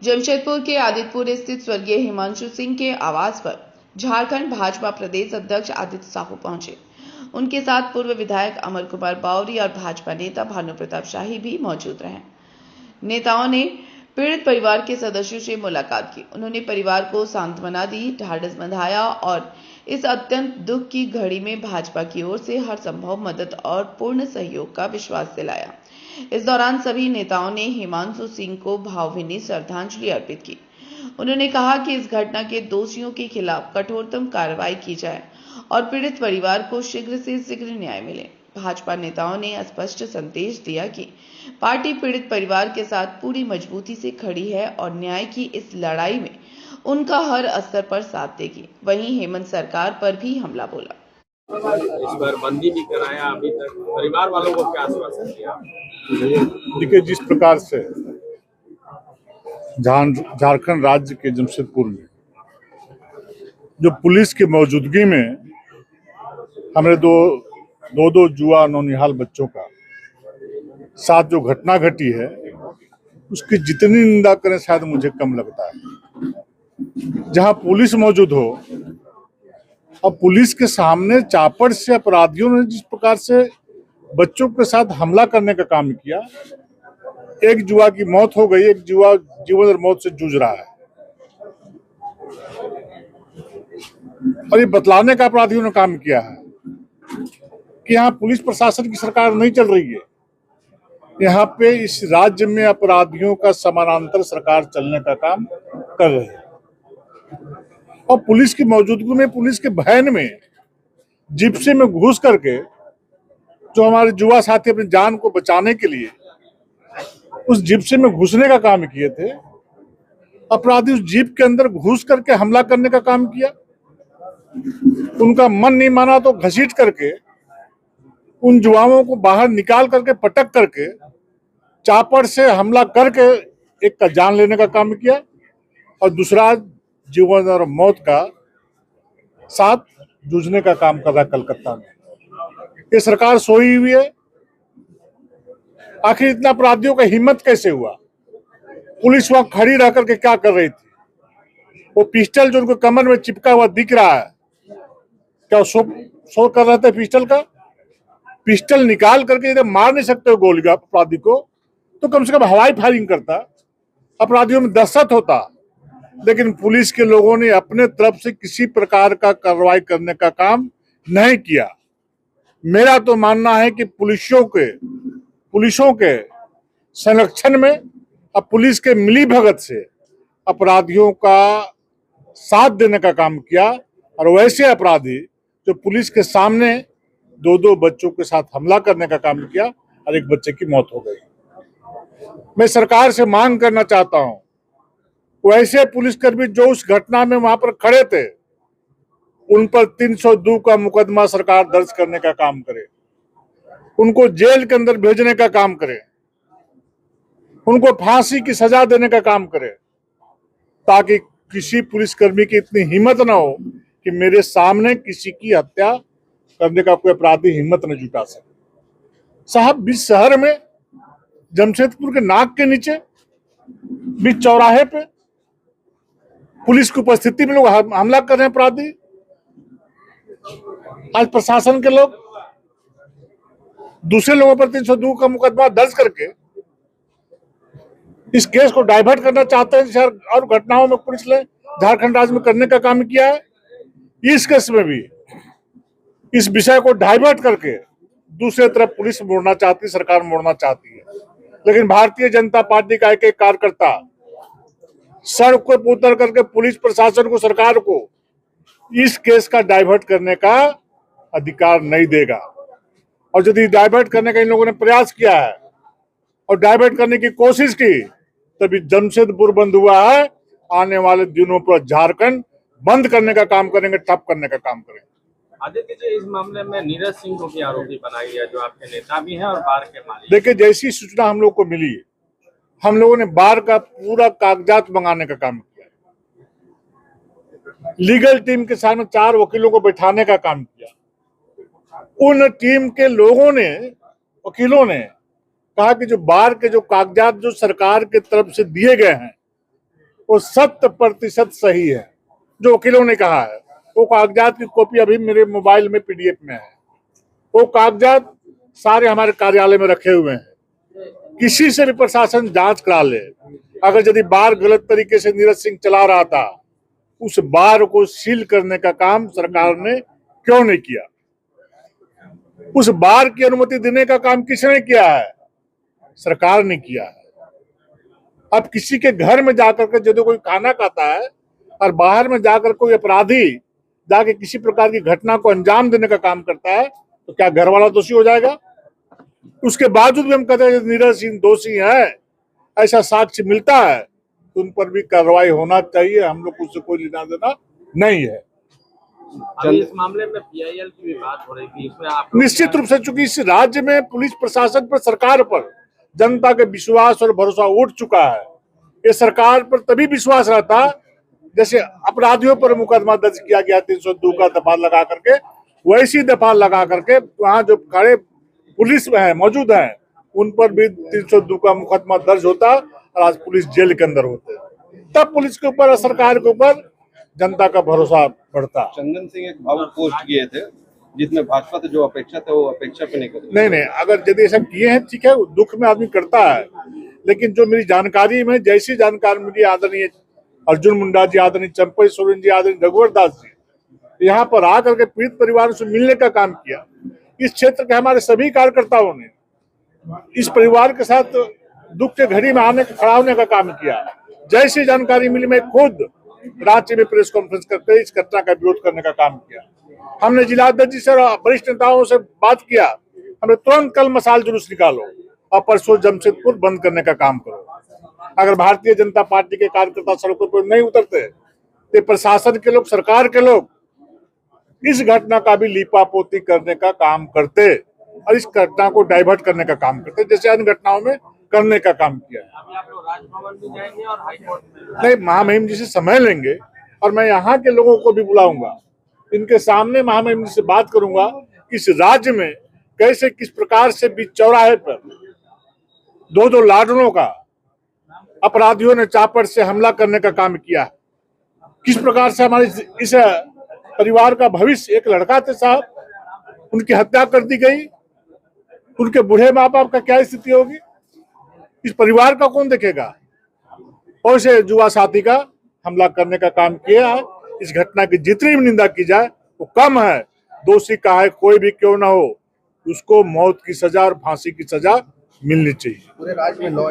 जमशेदपुर के आदित्यपुर स्थित स्वर्गीय हिमांशु सिंह के आवास पर झारखंड भाजपा प्रदेश अध्यक्ष आदित्य साहू पहुंचे। उनके साथ पूर्व विधायक अमर कुमार बावरी और भाजपा नेता भानु प्रताप शाही भी मौजूद रहे। नेताओं ने पीड़ित परिवार के सदस्यों से मुलाकात की। उन्होंने परिवार को सांत्वना दी, ढाढ़स बंधाया और इस अत्यंत दुख की घड़ी में भाजपा की ओर से हर संभव मदद और पूर्ण सहयोग का विश्वास दिलाया। इस दौरान सभी नेताओं ने हिमांशु सिंह को भावभीनी श्रद्धांजलि अर्पित की। उन्होंने कहा कि इस घटना के दोषियों के खिलाफ कठोरतम कार्रवाई की जाए और पीड़ित परिवार को शीघ्र से शीघ्र न्याय मिले। भाजपा नेताओं ने स्पष्ट संदेश दिया कि पार्टी पीड़ित परिवार के साथ पूरी मजबूती से खड़ी है और न्याय की इस लड़ाई में उनका हर स्तर पर साथ देगी। वहीं हेमंत सरकार पर भी हमला बोला। इस बार बंदी भी कराया, अभी तक परिवार वालों को क्या आश्वासन दिया? देखिए, जिस प्रकार से झारखंड राज्य के जमशेदपुर में जो पुलिस की मौजूदगी में हमारे दो जुआ नौनिहाल बच्चों का साथ जो घटना घटी है, उसकी जितनी निंदा करें शायद मुझे कम लगता है। जहां पुलिस मौजूद हो और पुलिस के सामने चापड़ से अपराधियों ने जिस प्रकार से बच्चों के साथ हमला करने का काम किया, एक जुआ की मौत हो गई, एक जुआ जीवन और मौत से जूझ रहा है और ये बतलाने का अपराधियों ने काम किया है कि यहाँ पुलिस प्रशासन की सरकार नहीं चल रही है। यहाँ पे इस राज्य में अपराधियों का समानांतर सरकार चलने का काम कर रही है और पुलिस की मौजूदगी में, पुलिस के वैन में जिप्सी में घुस करके जो हमारे जुआ साथी अपनी जान को बचाने के लिए उस जिप्सी में घुसने का काम किए थे, अपराधी उस जीप के अंदर घुस करके हमला करने का काम किया। उनका मन नहीं माना तो घसीट करके उन जुआओं को बाहर निकाल करके पटक करके चापड़ से हमला करके एक का जान लेने का काम किया और दूसरा जीवन और मौत का साथ जूझने का काम कर रहा है कलकत्ता में। ये सरकार सोई हुई है। आखिर इतना अपराधियों का हिम्मत कैसे हुआ? पुलिस वहां खड़ी रह करके क्या कर रही थी? वो पिस्टल जो उनको कमर में चिपका हुआ दिख रहा है, क्या शो कर रहे थे पिस्टल का? पिस्टल निकाल करके यदि मार नहीं सकते हो गोली अपराधी को, तो कम से कम हवाई फायरिंग करता, अपराधियों में दहशत होता। लेकिन पुलिस के लोगों ने अपने तरफ से किसी प्रकार का कार्रवाई करने का काम नहीं किया। मेरा तो मानना है कि पुलिसों के संरक्षण में और पुलिस के मिली भगत से अपराधियों का साथ देने का काम किया और वैसे अपराधी जो पुलिस के सामने दो बच्चों के साथ हमला करने का काम किया और एक बच्चे की मौत हो गई। मैं सरकार से मांग करना चाहता हूं, वैसे पुलिसकर्मी जो उस घटना में वहां पर खड़े थे, उन पर 302 का मुकदमा सरकार दर्ज करने का काम करे, उनको जेल के अंदर भेजने का काम करे, उनको फांसी की सजा देने का काम करे, ताकि किसी पुलिसकर्मी की इतनी हिम्मत ना हो कि मेरे सामने किसी की हत्या करने का कोई अपराधी हिम्मत न जुटा सके। साहब, बीच शहर में जमशेदपुर के नाक के नीचे बीच चौराहे पे पुलिस की उपस्थिति में लोग हमला कर रहे हैं अपराधी। आज प्रशासन के लोग दूसरे लोगों पर 302 का मुकदमा दर्ज करके इस केस को डाइवर्ट करना चाहते हैं और घटनाओं में पुलिस ने झारखंड राज्य में करने का काम किया है। इस केस में भी इस विषय को डाइवर्ट करके दूसरे तरफ पुलिस मोड़ना चाहती, सरकार मोड़ना चाहती है। लेकिन भारतीय जनता पार्टी का एक कार्यकर्ता सड़क पर उतर करके पुलिस प्रशासन को, सरकार को इस केस का डाइवर्ट करने का अधिकार नहीं देगा। और यदि डाइवर्ट करने का इन लोगों ने प्रयास किया है और डाइवर्ट करने की कोशिश की, तभी जमशेदपुर बंद हुआ है। आने वाले दिनों पर झारखंड बंद करने का काम करेंगे, ठप करने का काम करेंगे। आदित्य जी, इस मामले में नीरज सिंह को भी आरोपी बनाया गया, जो आपके नेता भी हैं और बार के मालिक। देखिए, जैसी सूचना हम लोग को मिली, हम लोगों ने बार का पूरा कागजात मंगाने का काम किया, लीगल टीम के सामने 4 वकीलों को बैठाने का काम किया। उन टीम के लोगों ने, वकीलों ने कहा कि जो बार के जो कागजात जो सरकार की तरफ से दिए गए हैं, वो 100% सही है जो वकीलों ने कहा है। वो कागजात की कॉपी अभी मेरे मोबाइल में PDF में है। वो कागजात सारे हमारे कार्यालय में रखे हुए हैं। किसी से भी प्रशासन जांच करा ले। अगर यदि बार गलत तरीके से नीरज सिंह चला रहा था, उस बार को सील करने का काम सरकार ने क्यों नहीं किया? उस बार की अनुमति देने का काम किसने किया है? सरकार ने किया है। अब किसी के घर में जाकर के यदि कोई खाना खाता है और बाहर में जाकर कोई अपराधी जाके किसी प्रकार की घटना को अंजाम देने का काम करता है, तो क्या घर वाला दोषी हो जाएगा? उसके बावजूद भी हम कहते हैं नीरज सिंह दोषी है, ऐसा साक्ष्य मिलता है तो उन पर भी कार्रवाई होना चाहिए। हम लोग उससे कोई लेना देना नहीं है। अभी इस मामले में PIL की भी बात हो रही थी, इसमें आप निश्चित रूप से, चूंकि इस राज्य में पुलिस प्रशासन पर, सरकार पर जनता का विश्वास और भरोसा उठ चुका है। ये सरकार पर तभी विश्वास रहता जैसे अपराधियों पर मुकदमा दर्ज किया गया 302 का दफा लगा करके, वैसी दफा लगा करके वहां जो खड़े पुलिस में है मौजूद है उन पर भी 302 का मुकदमा दर्ज होता और आज पुलिस जेल के अंदर होते, तब पुलिस के ऊपर, सरकार के ऊपर जनता का भरोसा बढ़ता। चंदन सिंह एक भावुक पोस्ट किए थे जिसमें भाजपा से जो अपेक्षा थे वो अपेक्षा पे नहीं कर नहीं, अगर यदि ऐसा किए हैं ठीक है, दुख में आदमी करता है, लेकिन जो मेरी जानकारी में जैसी जानकारी मिली, आदरणीय अर्जुन मुंडा जी, आदरणीय चंपई सोरेन जी, आदरणीय रघुवर दास जी यहाँ पर आकर के पीड़ित परिवारों से मिलने का काम किया। इस क्षेत्र के हमारे सभी कार्यकर्ताओं ने इस परिवार के साथ दुख के घड़ी में आने खड़ा होने का काम किया। जैसी जानकारी मिली, मैं खुद रांची में प्रेस कॉन्फ्रेंस करके इस घटना का विरोध करने का काम किया। हमने जिलाध्यक्ष जी से, वरिष्ठ नेताओं से बात किया, हमें तुरंत कल मसाल जुलूस निकालो और परसों जमशेदपुर बंद करने का काम करो। अगर भारतीय जनता पार्टी के कार्यकर्ता सड़कों पर नहीं उतरते तो प्रशासन के लोग, सरकार के लोग इस घटना का भी लीपापोती करने का काम करते और इस घटना को डाइवर्ट करने का काम करते, जैसे अन्य घटनाओं में करने का काम किया है। अभी आप लोग राजभवन भी जाएंगे और हाईकोर्ट में? नहीं, महामहिम जी से समय लेंगे और मैं यहाँ के लोगों को भी बुलाऊंगा, इनके सामने महामहिम जी से बात करूंगा कि इस राज्य में कैसे, किस प्रकार से बीच चौराहे पर दो लाडनों का अपराधियों ने चापड़ से हमला करने का काम किया, किस प्रकार से हमारे इस परिवार का भविष्य, एक लड़का थे साहब, उनकी हत्या कर दी गई, उनके बूढ़े माँ बाप का क्या स्थिति होगी? इस परिवार का कौन देखेगा? और से जुआ साथी का हमला करने का काम किया है। इस घटना की जितनी भी निंदा की जाए वो कम है। दोषी का है कोई भी क्यों ना हो, उसको मौत की सजा और फांसी की सजा मिलनी चाहिए। पूरे राज्य में